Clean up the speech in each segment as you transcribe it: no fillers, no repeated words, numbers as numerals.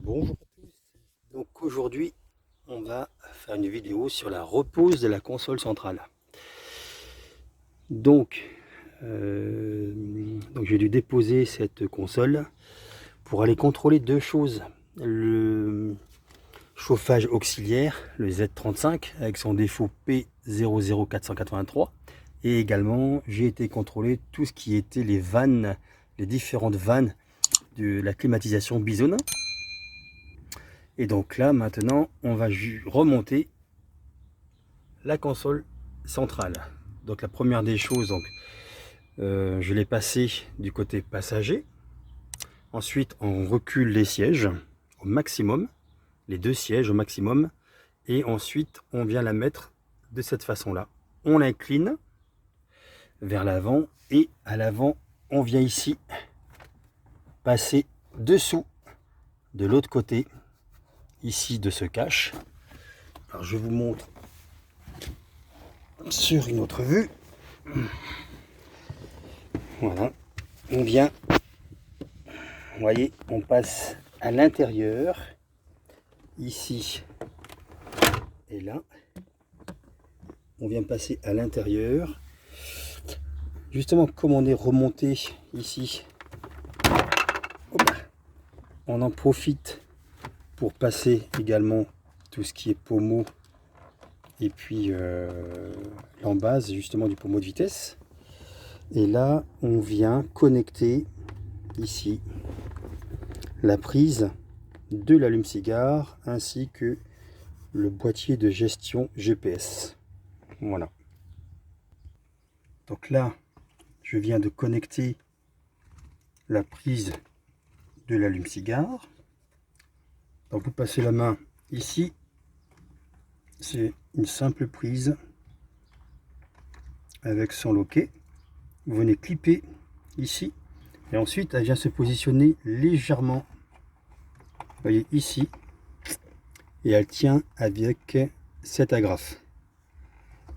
Bonjour à tous. Donc aujourd'hui, on va faire une vidéo sur la repose de la console centrale. Donc, j'ai dû déposer cette console pour aller contrôler deux choses. Le chauffage auxiliaire, le Z35 avec son défaut P00483, et également j'ai été contrôler tout ce qui était les vannes, les différentes vannes de la climatisation Bison. Et donc là maintenant on va remonter la console centrale. Donc la première des choses, je l'ai passé du côté passager. Ensuite on recule les sièges au maximum, les deux sièges au maximum, et ensuite on vient la mettre de cette façon là. On l'incline vers l'avant, et à l'avant on vient ici passer dessous de l'autre côté ici de ce cache. Alors je vous montre sur une autre vue. Voilà, on vient, vous voyez, on passe à l'intérieur ici et là. On vient passer à l'intérieur. Justement, comme on est remonté ici, on en profite pour passer également tout ce qui est pommeau et puis l'embase justement du pommeau de vitesse. Et là, on vient connecter ici la prise de l'allume-cigare ainsi que le boîtier de gestion GPS. Voilà. Donc là, je viens de connecter la prise de l'allume-cigare. Donc vous passez la main ici. C'est une simple prise avec son loquet. Vous venez clipper ici. Et ensuite, elle vient se positionner légèrement, vous voyez ici. Et elle tient avec cette agrafe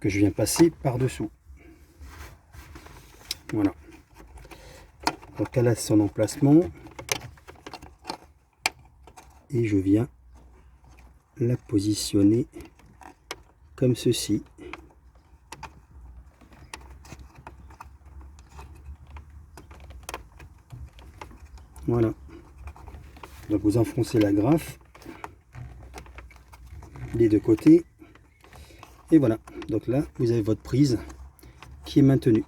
que je viens passer par-dessous. Voilà. Donc elle a son emplacement. Et je viens la positionner comme ceci. Voilà. Donc vous enfoncez la grafe des deux côtés. Et voilà. Donc là, vous avez votre prise qui est maintenue.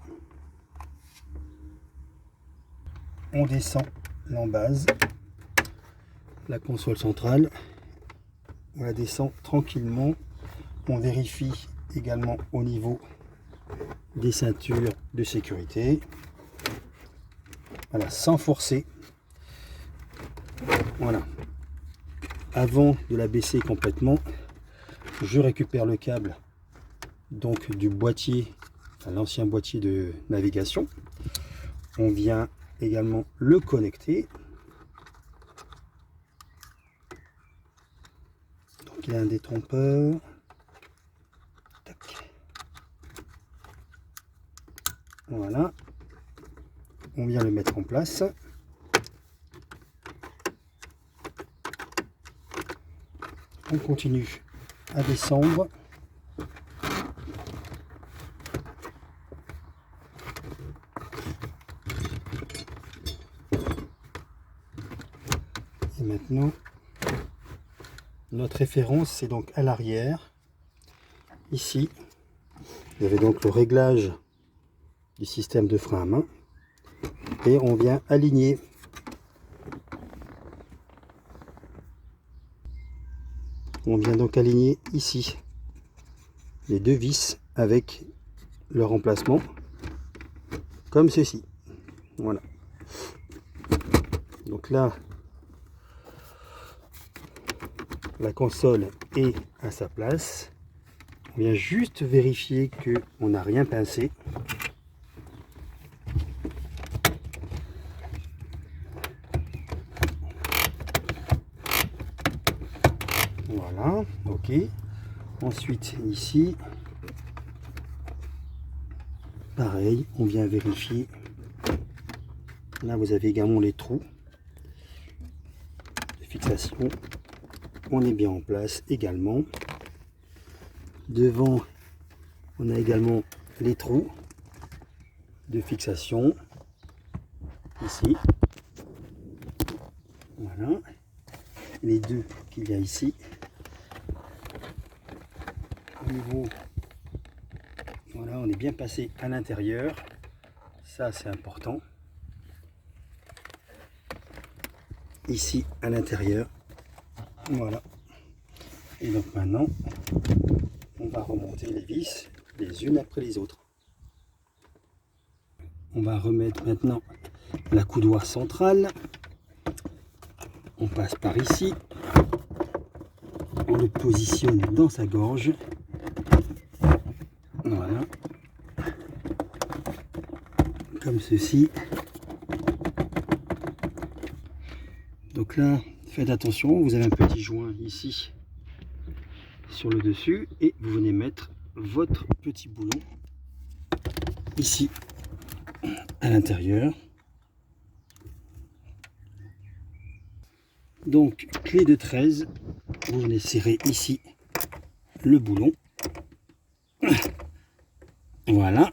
On descend l'embase, la console centrale. On la descend tranquillement. On vérifie également au niveau des ceintures de sécurité. Voilà, sans forcer. Voilà. Avant de la baisser complètement, je récupère le câble donc du boîtier, l'ancien boîtier de navigation. On vient également le connecter. Donc il y a un détrompeur. Tac. Voilà. On vient le mettre en place. On continue à descendre. Et maintenant, notre référence, c'est donc à l'arrière. Ici, vous avez donc le réglage du système de frein à main. Et on vient aligner. On vient donc aligner ici les deux vis avec leur emplacement, comme ceci. Voilà. Donc là, la console est à sa place. On vient juste vérifier que on n'a rien pincé. Voilà, ok. Ensuite ici, pareil, on vient vérifier. Là vous avez également les trous. fixation, on est bien en place également. Devant, on a également les trous de fixation ici. Voilà, les deux qu'il y a ici. Au niveau, voilà, on est bien passé à l'intérieur. Ça, c'est important. Ici, à l'intérieur. Voilà. Et donc maintenant, on va remonter les vis les unes après les autres. On va remettre maintenant la coudoir centrale. On passe par ici. On le positionne dans sa gorge. Voilà. Comme ceci. Donc là, faites attention, vous avez un petit joint ici sur le dessus et vous venez mettre votre petit boulon ici à l'intérieur. Donc clé de 13, vous venez serrer ici le boulon. Voilà.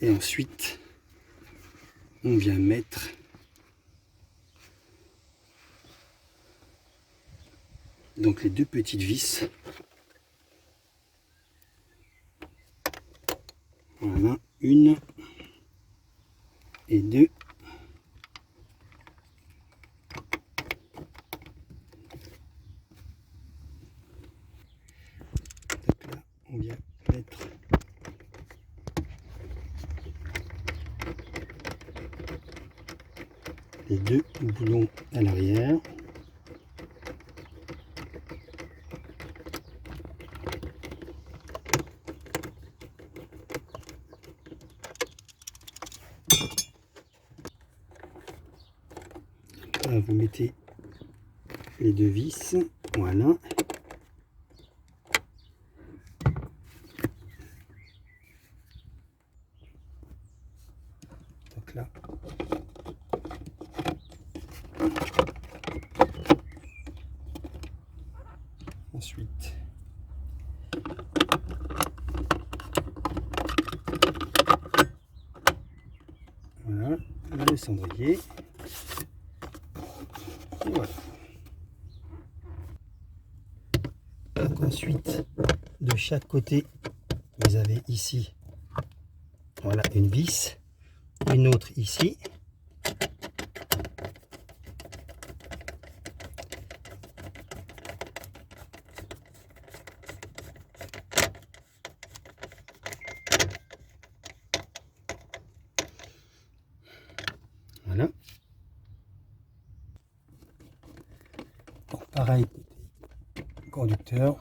Et ensuite, on vient mettre donc les deux petites vis. Voilà, une et deux. Donc là, on vient mettre les deux boulons à l'arrière. Là, vous mettez les deux vis, voilà. Donc là, ensuite, voilà, le cendrier. Et voilà. Donc ensuite, de chaque côté, vous avez ici, voilà, une vis, une autre ici. Voilà. Donc, pareil, conducteur.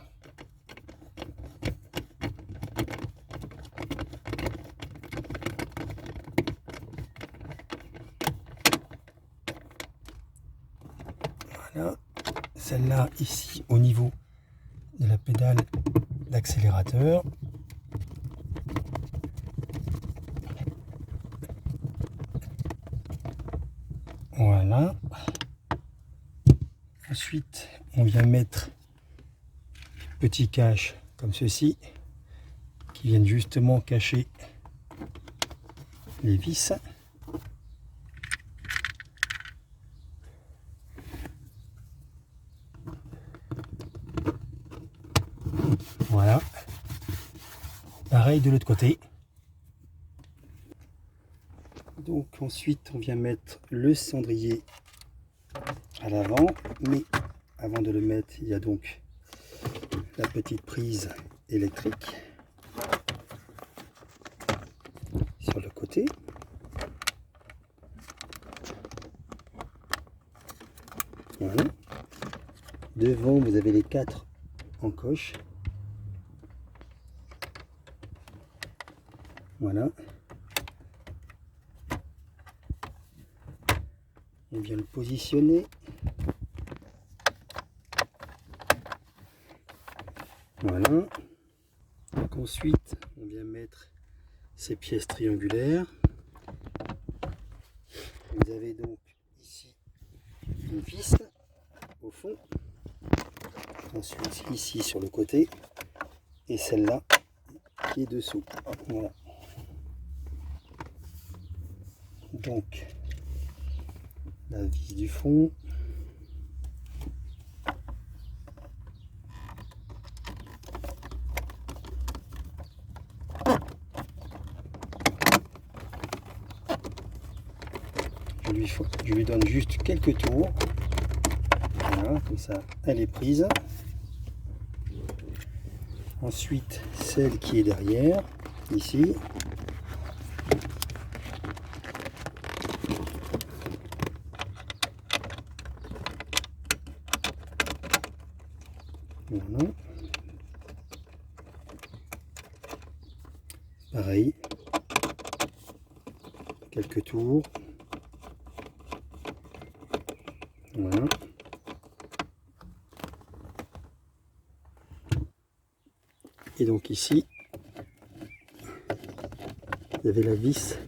Voilà. Celle-là ici au niveau de la pédale d'accélérateur. Voilà. Ensuite, on vient mettre petit cache comme ceci, qui viennent justement cacher les vis. Voilà. Pareil de l'autre côté. Donc ensuite, on vient mettre le cendrier à l'avant, mais avant de le mettre, il y a donc la petite prise électrique sur le côté. Voilà. Devant, vous avez les 4 encoches. Voilà. On vient le positionner. Voilà. Donc ensuite, on vient mettre ces pièces triangulaires. Vous avez donc ici une vis au fond, ensuite ici sur le côté, et celle-là qui est dessous. Voilà. Donc la vis du fond. Je lui donne juste quelques tours. Voilà, comme ça elle est prise. Ensuite celle qui est derrière, ici. Voilà. Pareil. Quelques tours. Voilà. Et donc ici, il y avait la vis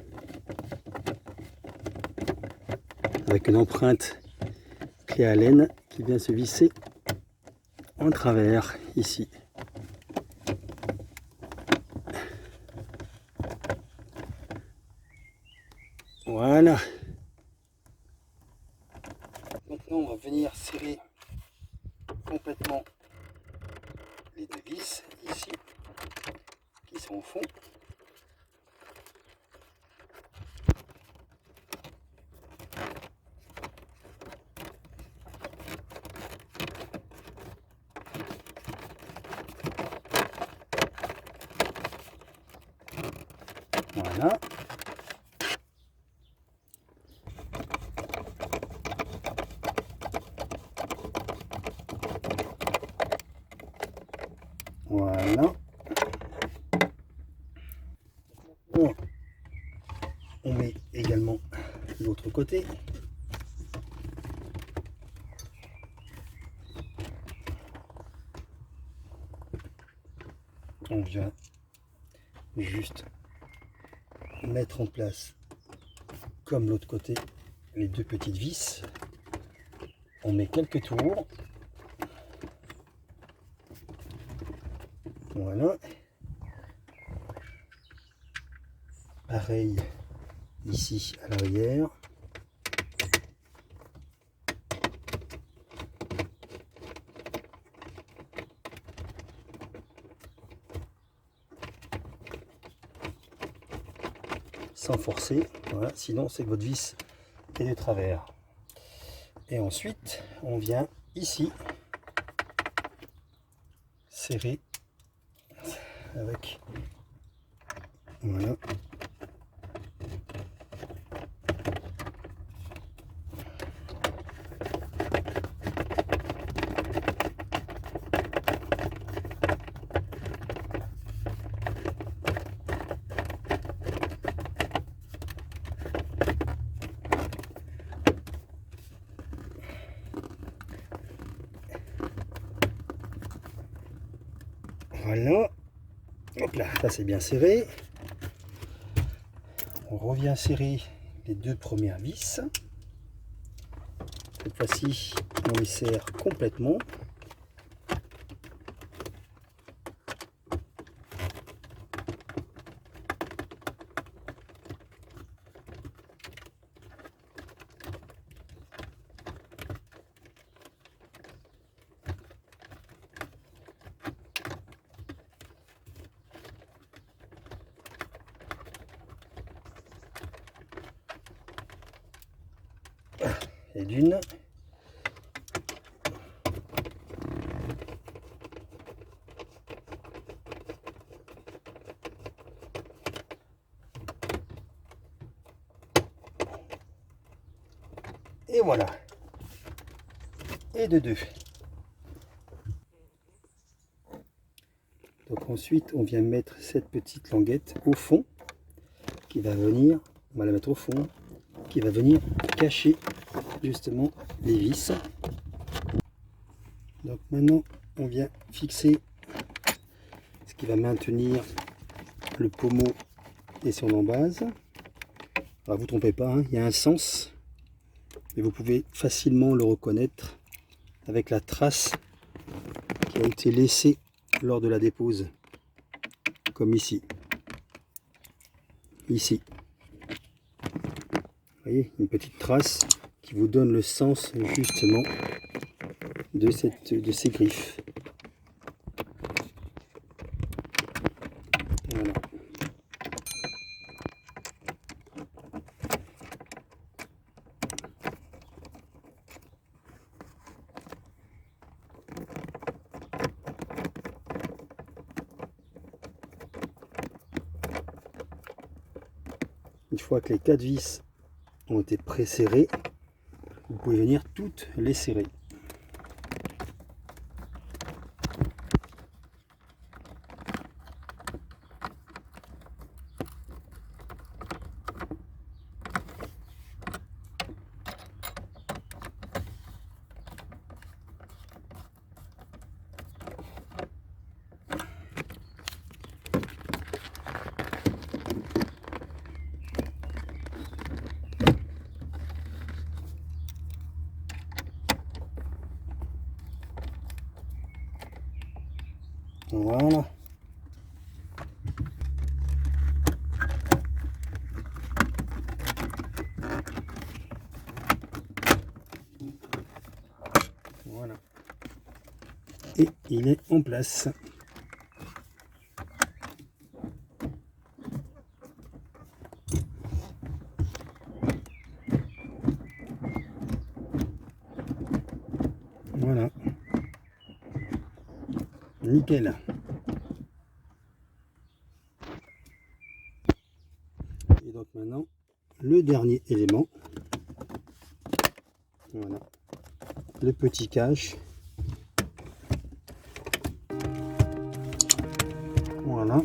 avec une empreinte clé à laine qui vient se visser en travers ici. Voilà. Maintenant, on va venir serrer complètement les deux vis ici qui sont au fond. Voilà. Voilà. Bon. On met également l'autre côté. On vient juste mettre en place, comme l'autre côté, les deux petites vis. On met quelques tours. Voilà. Pareil ici à l'arrière. Sans forcer, voilà, sinon c'est que votre vis est de travers. Et ensuite, on vient ici serrer avec, voilà. Voilà, hop là, ça c'est bien serré. On revient serrer les deux premières vis. Cette fois-ci, on les serre complètement. Et d'une. Et voilà. Et de deux. Donc ensuite, on vient mettre cette petite languette au fond, qui va venir, on va la mettre au fond, qui va venir cacher justement les vis. Donc maintenant, on vient fixer ce qui va maintenir le pommeau et son embase. Alors vous ne trompez pas, hein, il y a un sens Et vous pouvez facilement le reconnaître avec la trace qui a été laissée lors de la dépose, comme ici. Ici. Vous voyez, une petite trace qui vous donne le sens justement de ces griffes. Voilà. Une fois que les 4 vis ont été pré-serrées, vous pouvez venir toutes les serrer. Voilà. Voilà. Et il est en place. Voilà. Nickel. Et donc maintenant, le dernier élément. Voilà. Le petit cache. Voilà.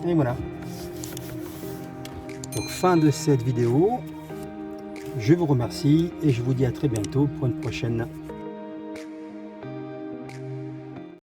Et voilà. Donc fin de cette vidéo. Je vous remercie et je vous dis à très bientôt pour une prochaine.